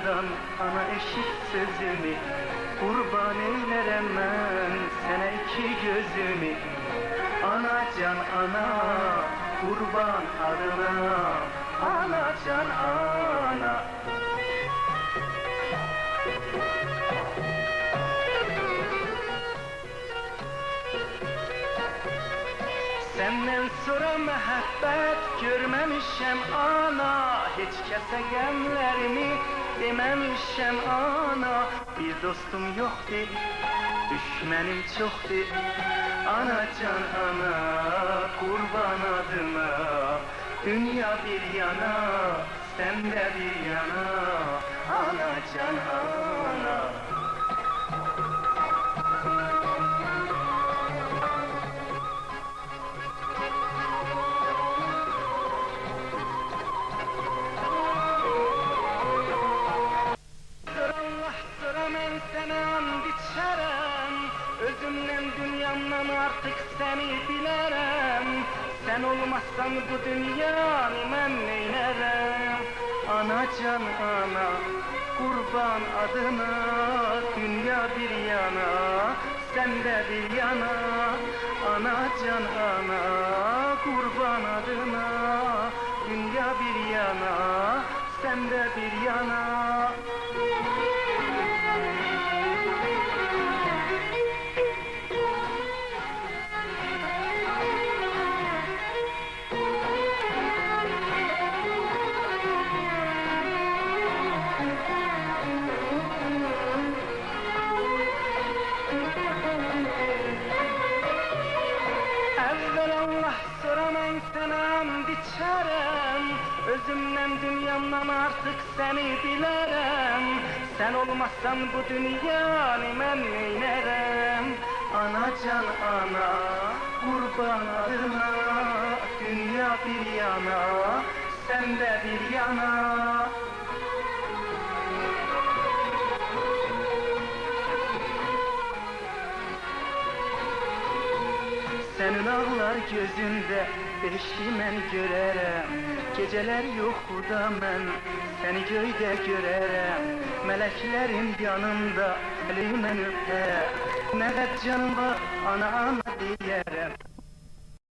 anadan, ana eşit sözümü. Kurban eylerem ben sana iki gözümü. Anacan ana, kurban adına, anacan ana. Senden sonra mehabbet görmemişem ana. Hiç kese gemlerimi dememişem ana. Bir dostum yoktu, düşmenim çoktu. Anacan ana, kurban adına. Dünya bir yana, sen de bir yana. Anacan ana. Ben sana and içerem, özümden dünyamdan artık seni bilerem. Sen olmazsan bu dünyanı ben neylerem? Anacan ana, kurban adına. Dünya bir yana, sen de bir yana. Anacan ana, kurban adına. Dünya bir yana, sen de bir yana. İçerem, özümden dünyamdan artık seni bilerem. Sen olmazsan bu dünyanı ben neylerem? Anacan ana, kurban adına. Dünya bir yana, sen de bir yana. Senin ağlar gözünde beşli mən görərəm. Geceler yoxda mən seni göydə görərəm. Mələklərin yanında əli mən öpərəm. Nə qədər canım var ana ana deyərəm.